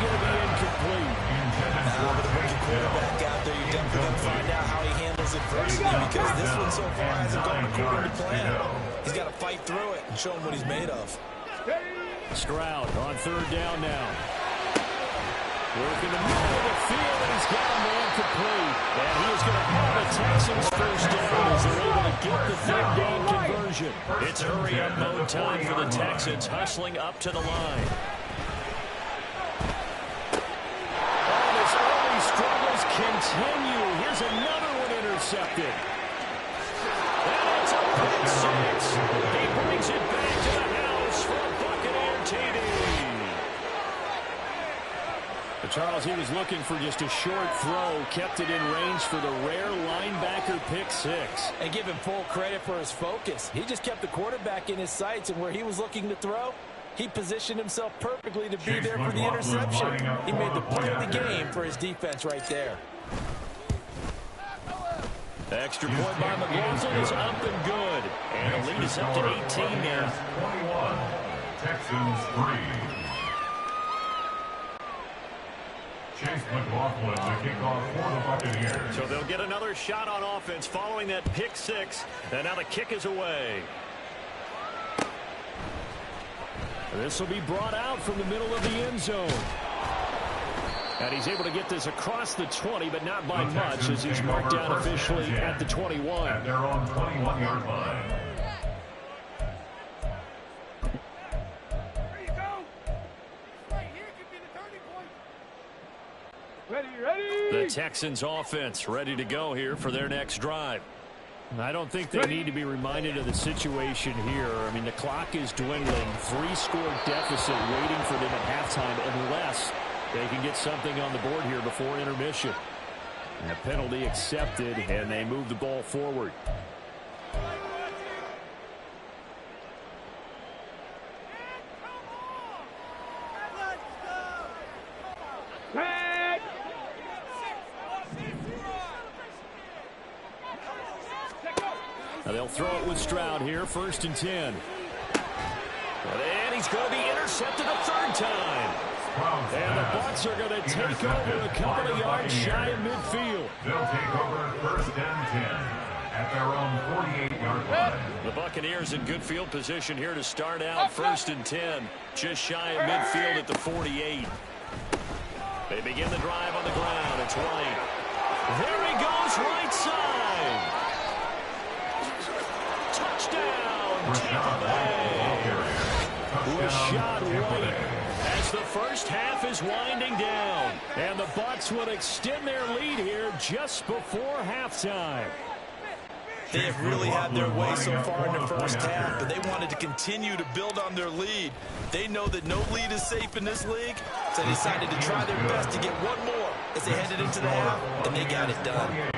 going to be incomplete. Now, with a rookie quarterback out there, you're definitely going to find out how he handles adversity, because this one so far hasn't gone according to plan. He's got to fight through it and show him what he's made of. Stroud on third down now. Working the middle of the field, and he's got a man complete. And he is going to have the Texans first down as they're able to get the third down conversion. It's hurry-up mode time for the Texans, hustling up to the line. Oh, his early struggles continue. Here's another one intercepted. And it's a pick six. He brings it back to the house for a Buccaneer TD. Charles, he was looking for just a short throw, kept it in range for the rare linebacker pick six. And give him full credit for his focus. He just kept the quarterback in his sights, and where he was looking to throw, he positioned himself perfectly to be there for the interception. He made the play of the game for his defense right there. The extra point by McLaughlin is up and good. And the lead is up to 18 now. 21, Texans 3. Chase McLaughlin, the kickoff for the Buccaneers. So they'll get another shot on offense following that pick six. And now the kick is away. This will be brought out from the middle of the end zone. And he's able to get this across the 20, but not by much, as he's marked down officially at the 21. At their own 21-yard line. The Texans offense ready to go here for their next drive. I don't think they need to be reminded of the situation here. I mean, the clock is dwindling. 3-score deficit waiting for them at halftime unless they can get something on the board here before intermission. And a penalty accepted, and they move the ball forward. Now they'll throw it with Stroud here, 1st and 10. And he's going to be intercepted a third time. And the Bucs are going to take over a couple of yards shy of midfield. They'll take over 1st and 10 at their own 48-yard line. The Buccaneers in good field position here to start out 1st and 10. Just shy of midfield at the 48. They begin the drive on the ground. It's White. There he goes, right side. Touchdown, Tampa Bay. Rashad White. As the first half is winding down. And the Bucs will extend their lead here just before halftime. They have really had their way so far in the first half, but they wanted to continue to build on their lead. They know that no lead is safe in this league, so they decided to try their best to get one more as they headed into the half, and they got it done.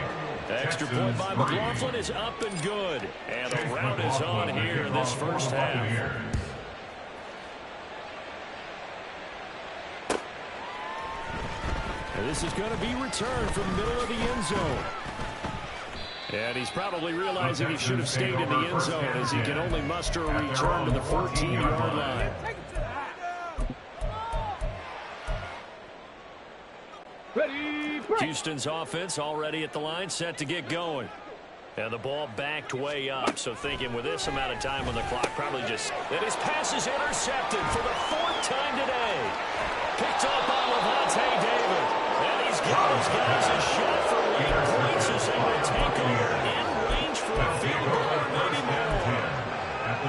Extra point by McLaughlin is up and good. And the rout is on here in this first half. And this is going to be returned from the middle of the end zone. And he's probably realizing he should have stayed in the end zone as he can only muster a return to the 14-yard line. Houston's offense already at the line, set to get going. And the ball backed way up, so thinking with this amount of time on the clock, probably just... And his pass is intercepted for the 4th time today. Picked up by Lavonte David. And he's got his guys a shot for 8 points as they will take over in range for a field goal, maybe more.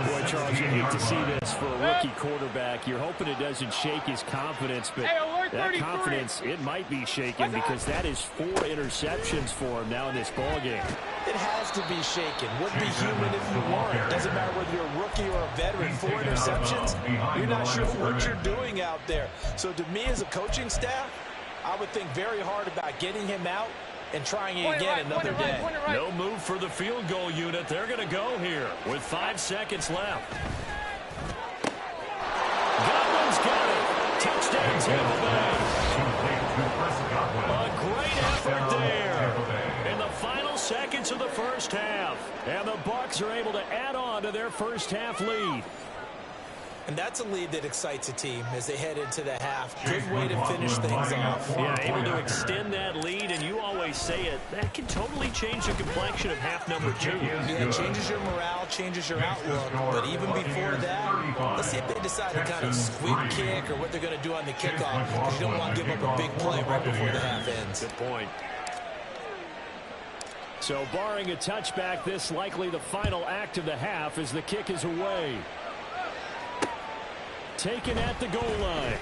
Boy, Charles, you hate to see this for a rookie quarterback. You're hoping it doesn't shake his confidence, but that confidence, it might be shaken because that is 4 interceptions for him now in this ballgame. It has to be shaken. Wouldn't be human if you weren't. Doesn't matter whether you're a rookie or a veteran. 4 interceptions, you're not sure what you're doing out there. So to me as a coaching staff, I would think very hard about getting him out and trying it again another day. No move for the field goal unit. They're going to go here with 5 seconds left. Godwin's got it. Touchdown, Tampa Bay. A great effort there in the final seconds of the first half. And the Bucs are able to add on to their first half lead. And that's a lead that excites a team as they head into the half. Good way to finish things off. Yeah, able to extend that lead, and you always say it, that can totally change the complexion of half number 2. Yeah, it changes your morale, changes your outlook. But even before that, let's see if they decide to kind of squib kick or what they're going to do on the kickoff, because you don't want to give up a big play right before the half ends. Good point. So barring a touchback, this likely the final act of the half as the kick is away. Taken at the goal line.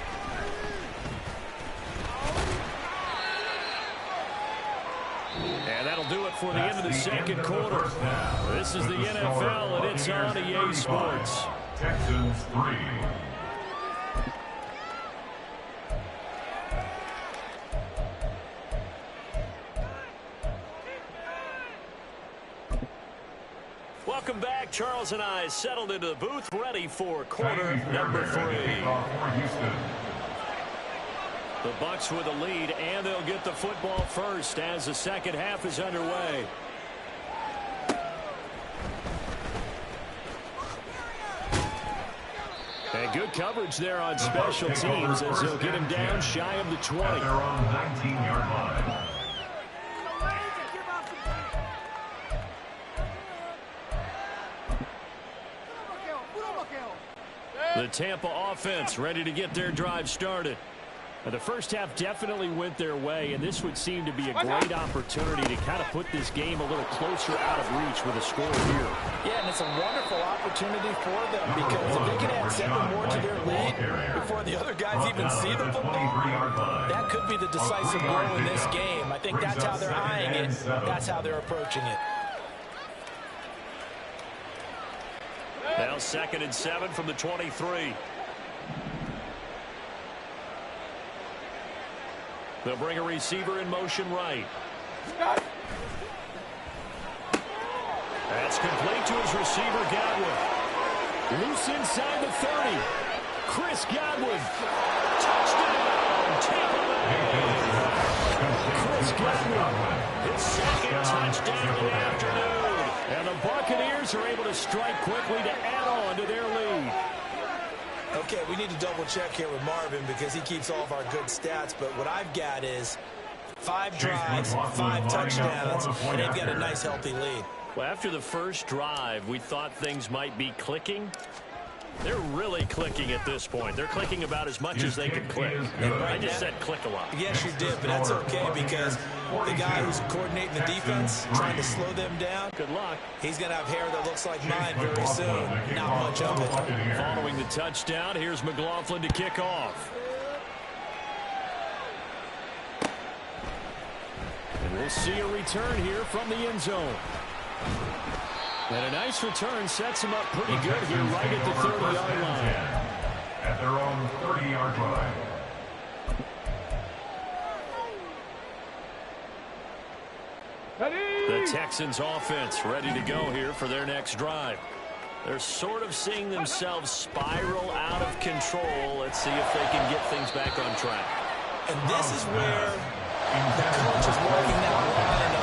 And that'll do it for the end of the second quarter. This is the NFL, and it's on EA Sports. Texans 3. Welcome back. Charles and I settled into the booth, ready for quarter number 3. The Bucs with a lead, and they'll get the football first as the second half is underway. And good coverage there on special teams as they'll get him down shy of the 20. They're on the 19-yard line. The Tampa offense ready to get their drive started. The first half definitely went their way, and this would seem to be a great opportunity to kind of put this game a little closer out of reach with a score here. Yeah, and it's a wonderful opportunity for them because if they can add 7 more to their lead before the other guys even see the football, that could be the decisive goal in this game. I think that's how they're eyeing it. That's how they're approaching it. Now 2nd and 7 from the 23. They'll bring a receiver in motion right. That's complete to his receiver, Godwin. Loose inside the 30. Chris Godwin. Touchdown, Tampa Bay. Chris Godwin. His second touchdown of the afternoon. And the Buccaneers are able to strike quickly to add on to their lead. Okay, we need to double check here with Marvin because he keeps all of our good stats. But what I've got is 5 drives, 5 touchdowns, and they've got a nice, healthy lead. Well, after the first drive, we thought things might be clicking. They're really clicking at this point. They're clicking about as much as they can click. I just said click a lot. Yes, you did, but that's okay because the guy who's coordinating the defense, trying to slow them down, Good luck. he's going to have hair that looks like mine very soon. Not much of it. Following the touchdown, here's McLaughlin to kick off. And we'll see a return here from the end zone. And a nice return sets him up pretty good here right at the 30-yard line. At their own 30-yard line. The Texans offense ready to go here for their next drive. They're sort of seeing themselves spiral out of control. Let's see if they can get things back on track. And this is where the coach is working that line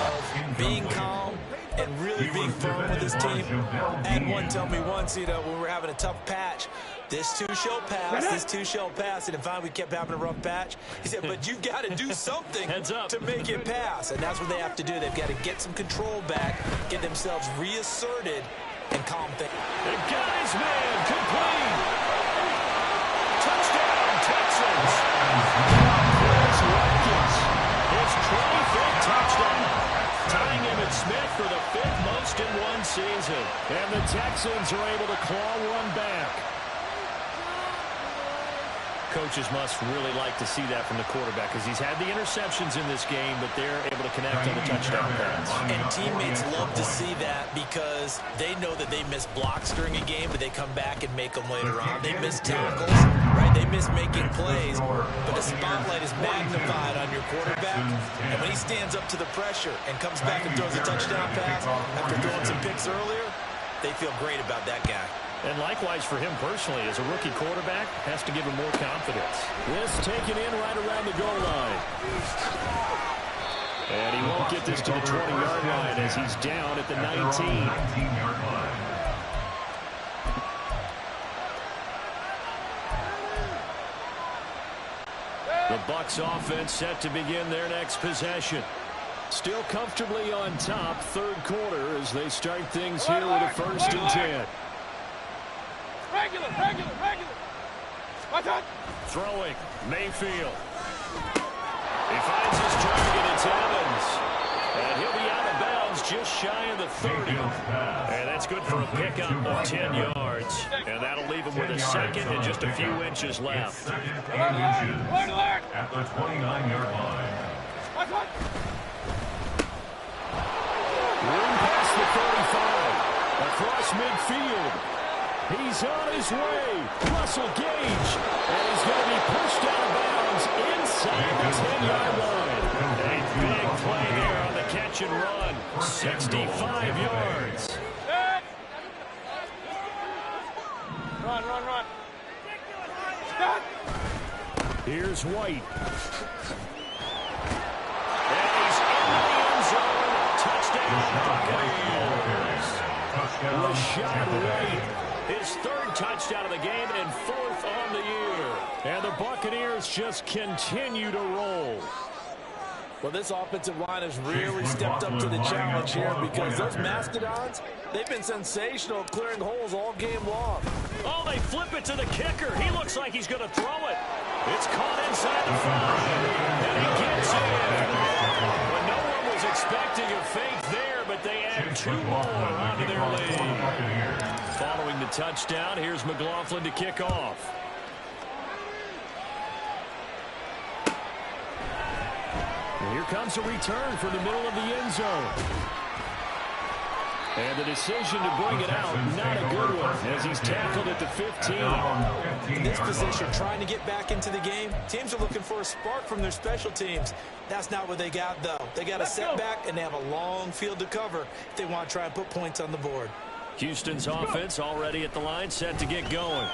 of being calm and really being firm with his team. I had one tell me once, you know, when we were having a tough patch, this too shall pass, this too shall pass. And finally we kept having a rough patch. He said, but you've got to do something to make it pass. And that's what they have to do. They've got to get some control back, get themselves reasserted, and calm things. The guy's man complete. Touchdown, Texans. Chris Watkins, his 25th touchdown. Tying Emmitt Smith for the 5th most in one season. And the Texans are able to claw one back. Coaches must really like to see that from the quarterback because he's had the interceptions in this game, but they're able to connect on the touchdown pass. And teammates love to see that because they know that they miss blocks during a game, but they come back and make them later on. They miss tackles, right? They miss making plays, but the spotlight is magnified on your quarterback. And when he stands up to the pressure and comes back and throws a touchdown pass after throwing some picks earlier, they feel great about that guy. And likewise for him personally, as a rookie quarterback, has to give him more confidence. This taken in right around the goal line. And he won't get this to the 20-yard line as he's down at the 19. The Bucs offense set to begin their next possession. Still comfortably on top, third quarter, as they start things here with a 1st and 10. Regular. Watch out. Throwing, Mayfield. He finds his target, it's Evans. And he'll be out of bounds just shy of the 30. And that's good for a pickup of 10 yards. And that'll leave him with a second and just a few inches left. At the 29-yard line. Room past the 35. Across midfield. He's on his way. Russell Gage. And he's going to be pushed out of bounds inside the 10-yard line. A big play there on the catch and run. 65 yards. Run. Here's White. And he's in the end zone. Touchdown, Buccaneers. Rashad White. His 3rd touchdown of the game and 4th on the year. And the Buccaneers just continue to roll. Well, this offensive line has really stepped up to the challenge here because those Mastodons, they've been sensational clearing holes all game long. Oh, they flip it to the kicker. He looks like he's going to throw it. It's caught inside the 5. And he gets in. But no one was expecting a fake there, but they add 2 more onto their lead. Following the touchdown, here's McLaughlin to kick off. And here comes a return from the middle of the end zone. And the decision to bring it out, not a good one, as he's tackled at the 15. In this position, trying to get back into the game, teams are looking for a spark from their special teams. That's not what they got, though. They got a setback, and they have a long field to cover if they want to try and put points on the board. Houston's offense already at the line, set to get going.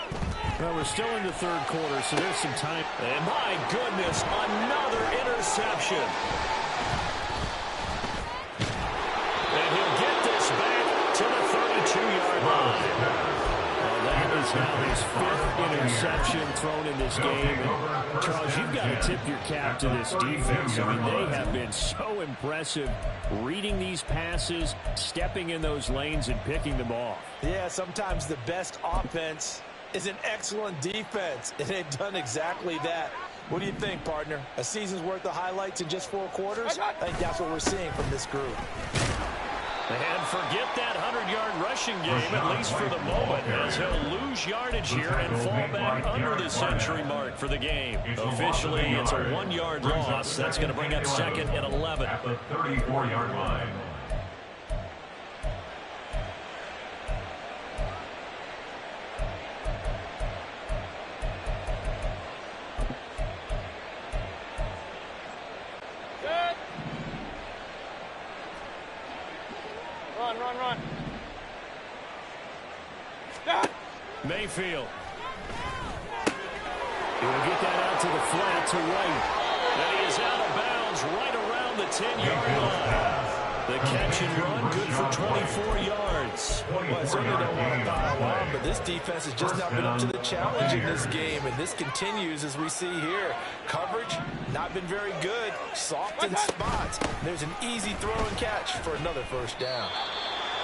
Well, we're still in the third quarter, so there's some time. And my goodness, another interception. And he'll get this back to the 32-yard line. Well, that is now his 5th interception thrown in this game. And Charles, you've got to tip your cap to this defense. I mean, they have been so impressive reading these passes, stepping in those lanes, and picking them off. Yeah, sometimes the best offense is an excellent defense, and they've done exactly that. What do you think, partner? A season's worth of highlights in just 4 quarters? I think that's what we're seeing from this group. And forget that 100-yard rushing game, at least for the moment, as he'll lose yardage here and fall back under the century mark for the game. Officially, it's a 1-yard loss. That's going to bring up 2nd and 11. At the 34-yard line. Run. Mayfield. He'll get that out to the flat to White. And he is out of bounds right around the 10-yard line. The catch and run good for 24 yards. Well, I certainly don't want to pile on, but this defense has just not been up to the challenge in this game, and this continues as we see here. Coverage, not been very good. Soft in spots. There's an easy throw and catch for another 1st down.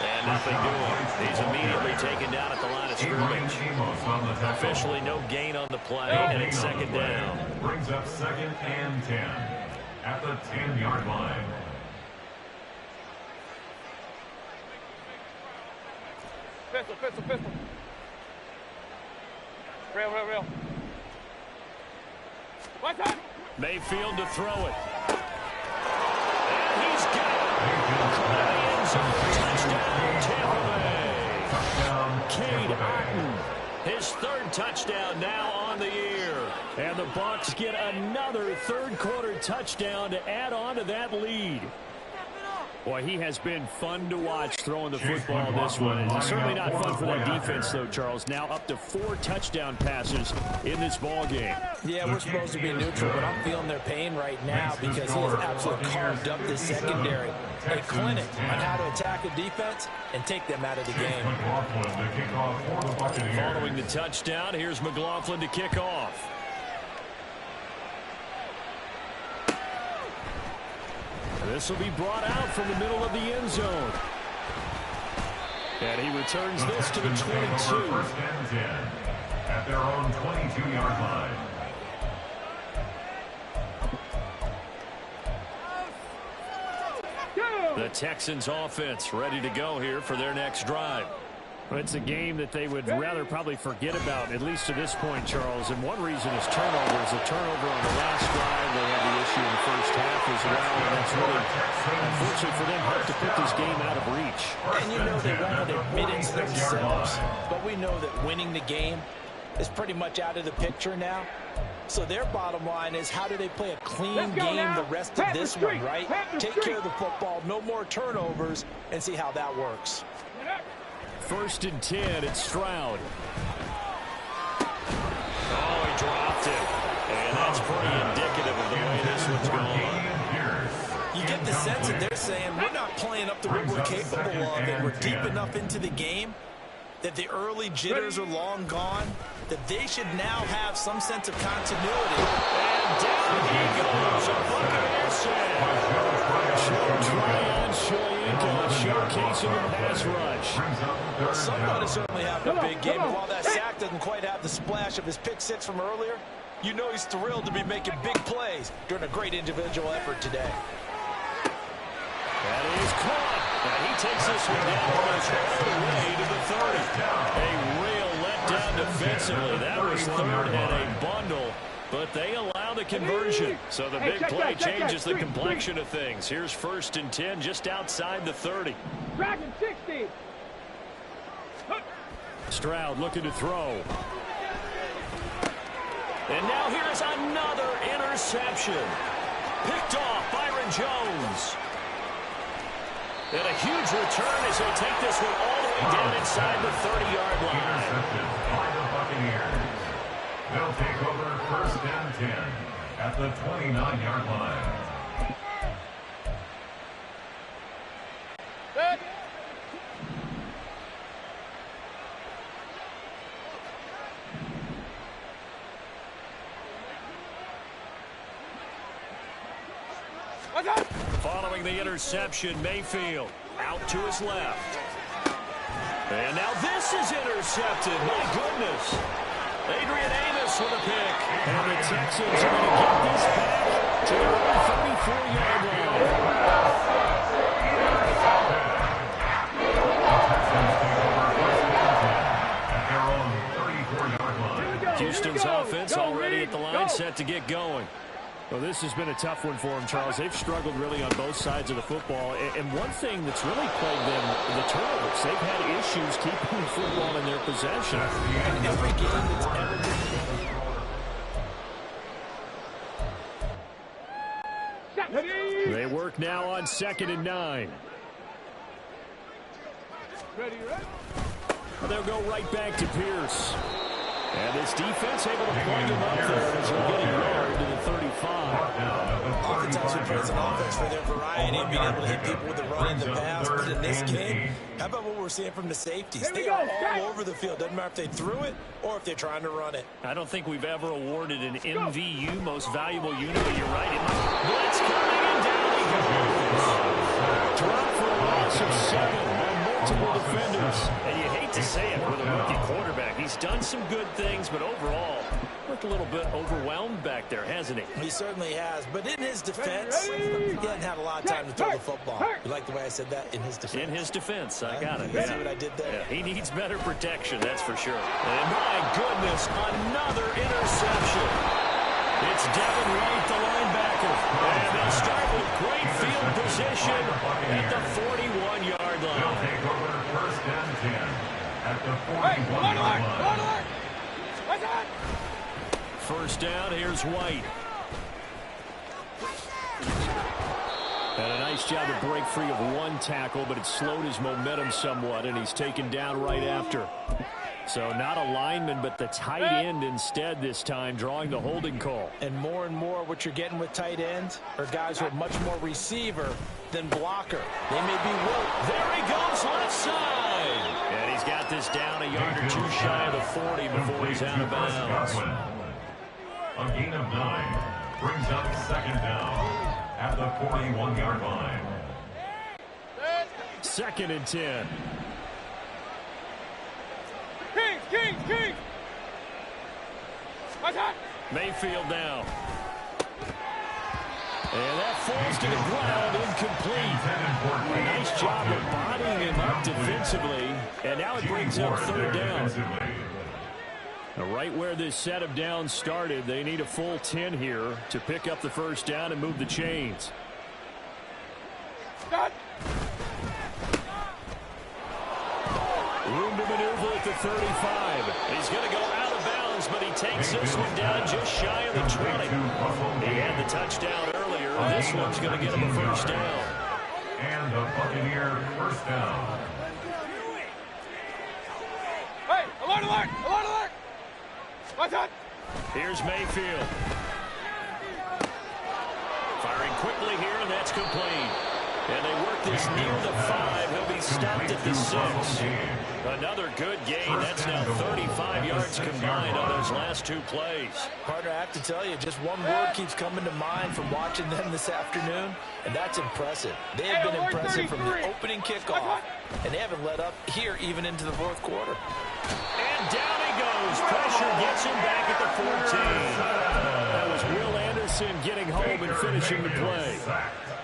And nothing doing. He's immediately taken down at the line of scrimmage. Officially no gain on the play, and it's 2nd down. Brings up 2nd and 10 at the 10-yard line. Pistol. Real. What's that? Mayfield to throw it. And he's got it. Caught in the end zone. Touchdown, Tampa Bay. Cade Otton, his 3rd touchdown now on the year. And the Bucs get another third-quarter touchdown to add on to that lead. Boy, he has been fun to watch throwing the football this one. It's certainly not fun for that defense, though, Charles. Now up to 4 touchdown passes in this ball game. Yeah, we're supposed to be neutral, but I'm feeling their pain right now because he has absolutely carved up this secondary. A clinic on how to attack a defense and take them out of the game. Following the touchdown, here's McLaughlin to kick off. This will be brought out from the middle of the end zone. And he returns this to the 22. First and 10 at their own 22-yard line. The Texans offense ready to go here for their next drive. It's a game that they would rather probably forget about, at least to this point, Charles. And one reason is turnovers. A turnover on the last drive. They had the issue in the first half as well. And that's really, unfortunately for them, helped to put this game out of reach. And you know they won't admit it to themselves. But we know that winning the game is pretty much out of the picture now. So their bottom line is, how do they play a clean game the rest of this one, right? Take care of the football, no more turnovers, and see how that works. First and 10, it's Stroud. Oh, he dropped it. And that's pretty indicative of the way this one's going. You get the sense that they're saying, we're not playing up to what we're capable of, and we're deep enough into the game that the early jitters are long gone, that they should now have some sense of continuity. And down he goes, a Buccaneer sack. Tryon Shoyinka showcasing the pass rush. Somebody certainly having a big game, and while that sack doesn't quite have the splash of his pick six from earlier, you know he's thrilled to be making big plays during a great individual effort today. That is caught. And he takes this one down almost all the way to the 30. A real letdown defensively. That was third and a bundle, but they allow the conversion. So the big play changes the complexion of things. Here's first and 10 just outside the 30. Dragon 60. Stroud looking to throw. And now here's another interception. Picked off Byron Jones. And a huge return as they take this one all the way down inside the 30-yard line. Intercepted by the Buccaneers. They'll take over first and 10 at the 29-yard line. Good. Following the interception, Mayfield out to his left. And now this is intercepted. My goodness. Adrian Amos with a pick. And the Texans are going to get this back to their own 34-yard line. Houston's offense already at the line, set to get going. Well, this has been a tough one for them, Charles. They've struggled really on both sides of the football. And one thing that's really plagued them, the turnovers. They've had issues keeping the football in their possession. And every game that's ever been. They work now on 2nd and 9. Ready, ready. They'll go right back to Pierce. And this defense able to plug him up there as they're getting lower to the 35. Oftentimes we praise an offense for their variety and being able to hit people with the run and the pass. But in this game, how about what we're seeing from the safeties? They are all over the field. Doesn't matter if they threw it or if they're trying to run it. I don't think we've ever awarded an MVU, most valuable unit, but you're right. Blitz coming and down he goes. Drop for a loss of 7 on multiple defenders. And you hate to say it with a rookie quarterback. He's done some good things, but overall, looked a little bit overwhelmed back there, hasn't he? He certainly has. But in his defense, he hasn't had a lot of time to throw the football. You like the way I said that? In his defense. In his defense, I got it. You see what I did there? Yeah, he needs better protection, that's for sure. And my goodness, another interception. It's Devin Wright, the linebacker. And they'll start with great field position at the 41-yard line. They'll take over first and 10 at the 41-yard line. First down, here's White. And a nice job to break free of one tackle, but it slowed his momentum somewhat, and he's taken down right after. So not a lineman, but the tight end instead this time, drawing the holding call. And more what you're getting with tight ends are guys who are much more receiver than blocker. They may be woke. There he goes, left side. And he's got this down a yard or two shy of the 40 before he's out of bounds. A gain of 9 brings up second down at the 41-yard line. 2nd and 10. Kings! What's that? Mayfield now. And that falls to the ground, incomplete. A nice job of bodying him up defensively. And now it brings up 3rd down. Now, right where this set of downs started, they need a full 10 here to pick up the 1st down and move the chains. Room to maneuver at the 35. He's going to go out of bounds, but he takes this one down just shy of the 20. He had the touchdown earlier. This one's going to get him a 1st down. And the Buccaneer 1st down. Hey, alert! What's that? Here's Mayfield. Firing quickly here, and that's complete. And they work this near the 5. He'll be stopped at the 6. Another good gain. That's now 35 yards combined on those last 2 plays. Partner, I have to tell you, just one word keeps coming to mind from watching them this afternoon, and that's impressive. They have been impressive from the opening kickoff, and they haven't let up here even into the 4th quarter. And down he goes. Pressure gets him back at the 14. That was Will Anderson getting home and finishing the play.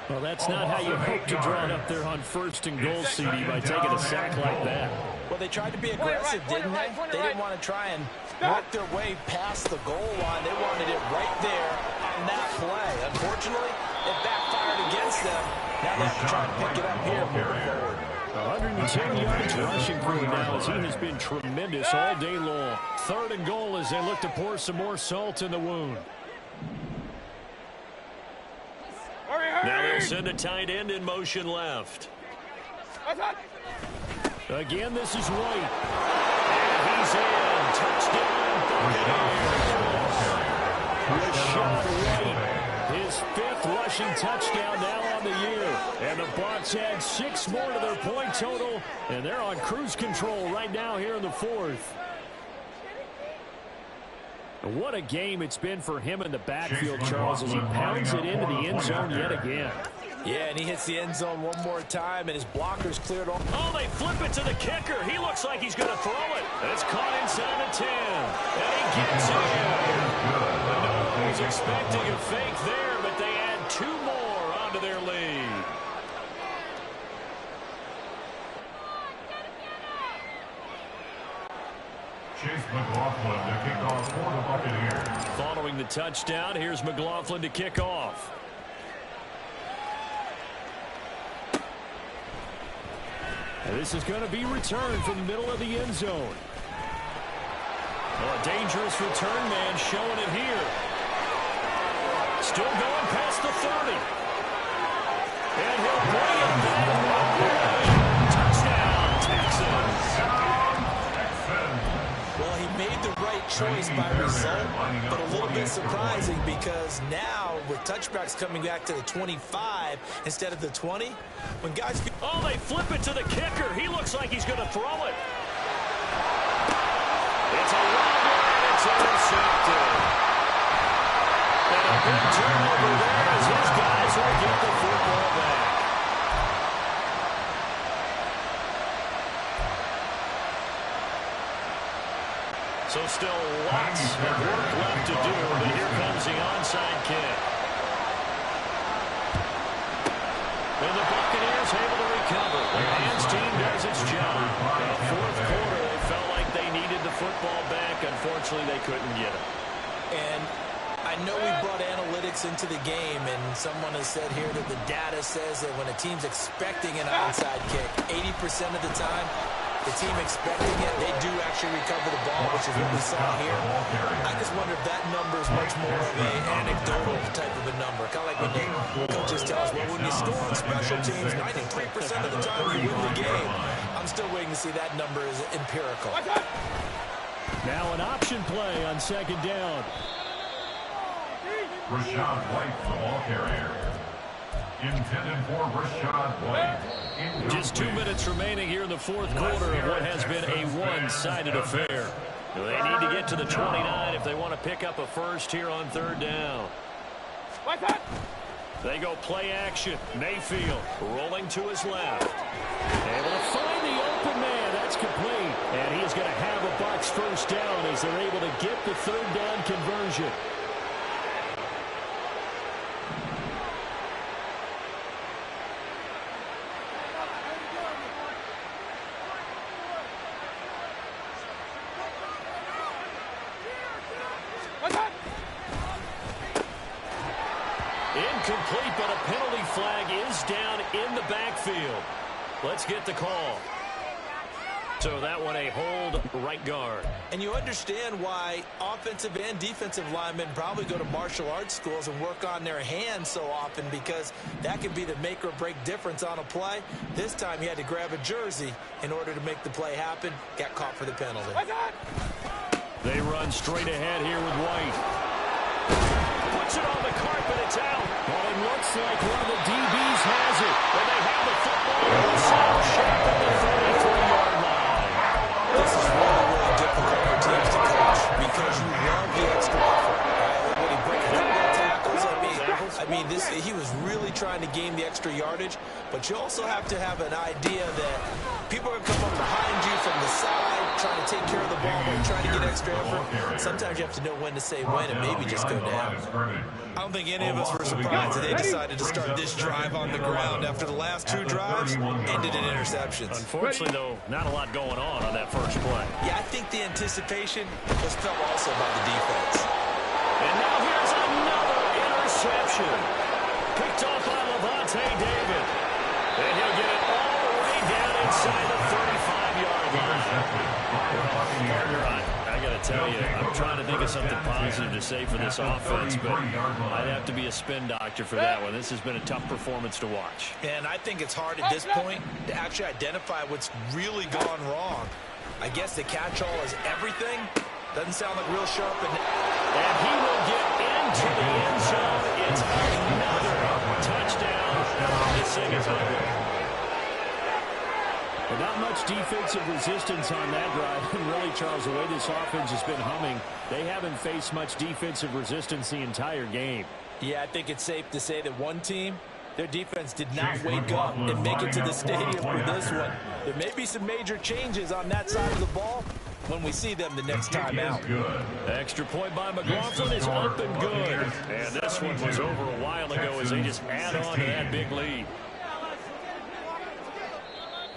Well, that's not how you hope to draw it up there on 1st and goal, CD, by taking a sack like that. Well, they tried to be aggressive, didn't they? They didn't want to try and work their way past the goal line. They wanted it right there on that play. Unfortunately, it backfired against them. Now they have to try and pick it up here moving forward. 110 yards rushing for him now as he has been tremendous all day long. 3rd and goal as they look to pour some more salt in the wound. Now they'll send a tight end in motion left. Again, this is White. And he's in. Touchdown, Buccaneers. Rashad White, his 5th rushing touchdown now on the year. And the Bucs add 6 more to their point total, and they're on cruise control right now here in the 4th. What a game it's been for him in the backfield, Charles, as he pounds it into the end zone yet again. Yeah, and he hits the end zone one more time, and his blockers cleared off. Oh, they flip it to the kicker. He looks like he's going to throw it. And it's caught inside the 10. And he gets it. No one was expecting a fake there, but they add 2 more onto their lead. Chase McLaughlin to kick off for the Buccaneers. Following the touchdown, here's McLaughlin to kick off. And this is going to be returned from the middle of the end zone. Well, a dangerous return man showing it here. Still going past the 30. And he'll bring it back. Touchdown, Texans. Well, he made the right choice by result, but a little bit surprising because now with touchbacks coming back to the 25 instead of the 20, when guys... Oh, they flip it to the kicker. He looks like he's going to throw it. It's a long one, and it's intercepted. And a big turnover there as his guys will get the football back. So still lots of work left to do, but here comes the onside kick. And the Buccaneers able to recover. The Rams team does its job. In the 4th quarter, they felt like they needed the football back. Unfortunately, they couldn't get it. And I know we brought analytics into the game, and someone has said here that the data says that when a team's expecting an onside kick, 80% of the time, the team expecting it, they do actually recover the ball, which is what we saw here. I just wonder if that number is much more of an anecdotal type of a number. Kind of like when the coaches tell us, well, when you score on special teams, 93% of the time you win the game. I'm still waiting to see that number is empirical. Now an option play on 2nd down. Rashad White, the ball carrier. Intended for Rashad White. Just 2 minutes remaining here in the 4th quarter of what has been a one-sided affair. They need to get to the 29 if they want to pick up a first here on 3rd down. They go play action. Mayfield rolling to his left. Able to find the open man. That's complete. And he is going to have a Bucs first down as they're able to get the third down conversion. Incomplete, but a penalty flag is down in the backfield. Let's get the call. So that one a hold right guard. And you understand why offensive and defensive linemen probably go to martial arts schools and work on their hands so often, because that can be the make or break difference on a play. This time he had to grab a jersey in order to make the play happen. Got caught for the penalty. They run straight ahead here with White. Puts it on the carpet, it's out. Well, it looks like one of the DBs has it. And they have the football inside shot at the 33-yard line. This is really, really difficult for teams to coach because you love the extra effort. When he breaks football tackles, I mean, he was really trying to gain the extra yardage, but you also have to have an idea that people are going to come up behind you from the side, trying to take care of the ball, but trying to get extra effort. Sometimes you have to know when to say when and maybe just go down. I don't think any of us were surprised that they decided to start this drive on the ground after the last two drives ended in interceptions. Unfortunately, though, not a lot going on that first play. Yeah, I think the anticipation was felt also by the defense. And now here's another interception. Picked off by Lavonte David. And he'll get it all the way down inside the 35-yard line. You're right. I got to tell you, I'm trying to think of something positive to say for this offense, but I'd have to be a spin doctor for that one. This has been a tough performance to watch. And I think it's hard at this point to actually identify what's really gone wrong. I guess the catch-all is everything. Doesn't sound like real sharp. And he will get into the end zone. It's another touchdown. This thing is over. But not much defensive resistance on that drive. And really, Charles, the way this offense has been humming, they haven't faced much defensive resistance the entire game. Yeah, I think it's safe to say that one team, their defense did not wake up and make it to the stadium for this one. There may be some major changes on that side of the ball when we see them the next time out. Extra point by McLaughlin is up and good. And this one was over a while ago as they just add on to that big lead.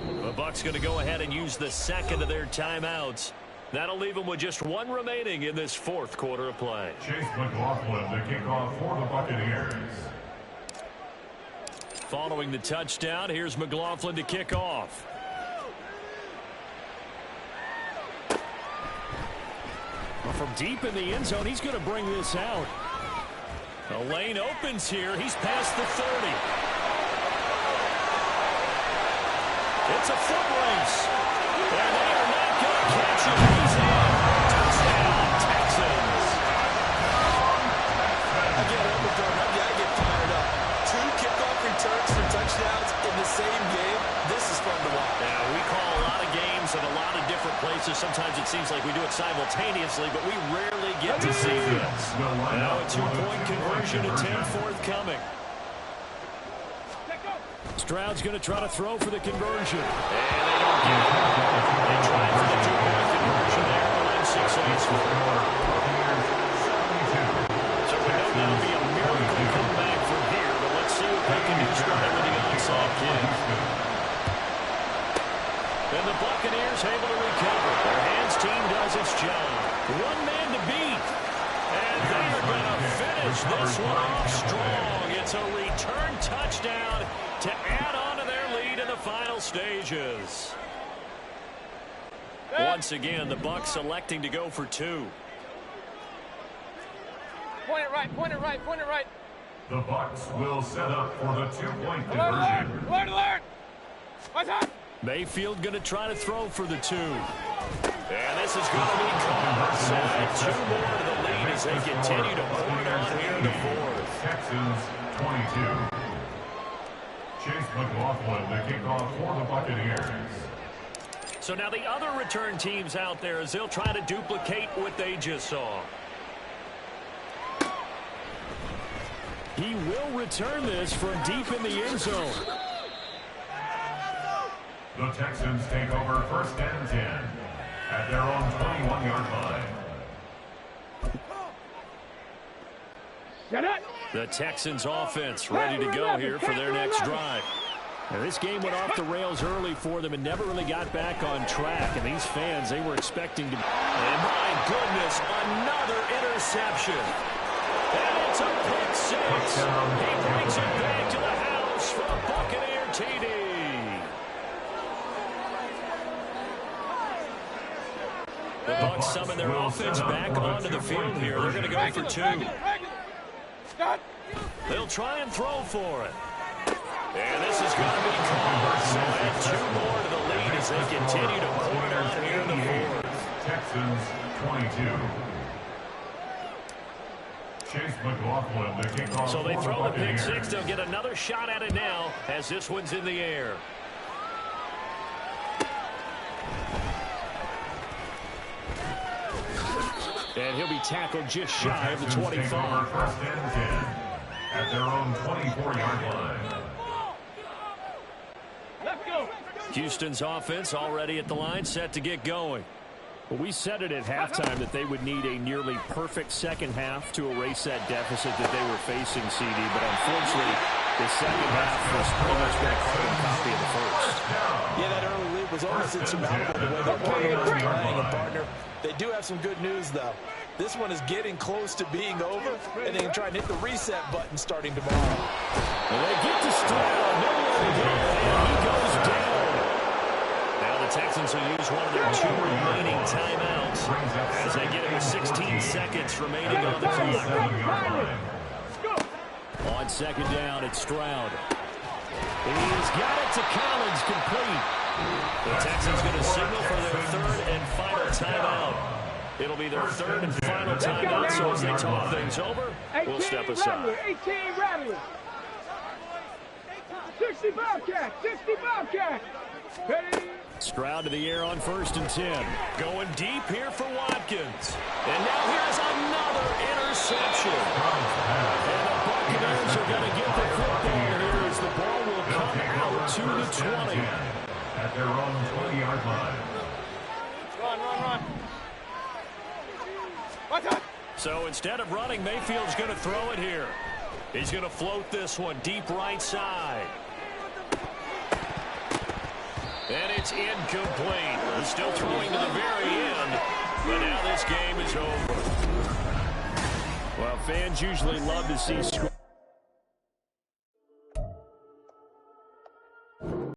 The Bucs going to go ahead and use the second of their timeouts. That'll leave them with just one remaining in this fourth quarter of play. Chase McLaughlin to kick off for the Buccaneers. Following the touchdown, here's McLaughlin to kick off. Well, from deep in the end zone, he's going to bring this out. The lane opens here. He's past the 30. It's a foot race. And they are not going to catch him. He's in. Touchdown, Texans. Again, I get fired up. 2 kickoff returns for touchdowns in the same game. This is fun to watch. Yeah, we call a lot of games in a lot of different places. Sometimes it seems like we do it simultaneously, but we rarely get to see this. Now a 2-point conversion to 10 forthcoming. Stroud's going to try to throw for the conversion. And they don't get it. They try for the 2-point conversion there, but unsuccessful. So we know that'll be a miracle comeback from here, but let's see what they can do starting with the onside kick. And the Buccaneers able to recover. Their hands team does its job. One man to beat. And they are going to finish this one off strong. It's a return touchdown to add on to their lead in the final stages. Once again, the Bucs electing to go for 2. Point it right, point it right, point it right. The Bucs will set up for the 2-point Alert, conversion. alert, alert! What's up? Mayfield going to try to throw for the 2. And this is going to be caught. So add 2 more to the lead as they continue to pour it on here in the fourth. Texans 22. Chase McLaughlin to kick off for the Buccaneers. So now the other return teams out there as they'll try to duplicate what they just saw. He will return this from deep in the end zone. The Texans take over 1st and 10 at their own 21-yard line. The Texans offense ready to go here for their next drive. Now, this game went off the rails early for them and never really got back on track. And these fans, they were expecting to... And my goodness, another interception. And it's a pick six. He brings it back to the house for a Buccaneer TD. The Bucs summon their offense back onto the field here. They're going to go for 2. They'll try and throw for it. And this is going to be called. So add 2 more to the lead as they continue to pour it on here in the 4th. Texans 22. Chase McLaughlin, the kickoff. So they throw the pick six. They'll get another shot at it now as this one's in the air. And he'll be tackled just shy of the 25. 1st and 10 at their own 24-yard line. Let's go. Houston's offense already at the line, set to get going. Well, we said it at halftime that they would need a nearly perfect second half to erase that deficit that they were facing, CD. But unfortunately, the second half was pretty much been a carbon copy of the first. Yeah, that early lead was almost insurmountable the way their turnovers were playing. And partner, they do have some good news, though. This one is getting close to being over, and they can try and hit the reset button starting tomorrow. Well, they get to Stroud. Nowhere to go, and he goes down. Now the Texans will use one of their 2 remaining timeouts as they get it with 16 seconds remaining on the clock. On second down, it's Stroud. He's got it to Collins, complete. The Texans going to signal for their 3rd and final timeout. It'll be their 3rd and final timeout, so as they talk things over, we'll step aside. 18 Rattlers. 60 Bobcats. 60 Bobcats. Ready? Stroud to the air on 1st and 10. Going deep here for Watkins. And now here's another interception. And the Buccaneers are going to get the football here as the ball will come out to the 20. At their own 20-yard line. Run. So instead of running, Mayfield's going to throw it here. He's going to float this one deep right side. And it's incomplete. He's still throwing to the very end, but now this game is over. Well, fans usually love to see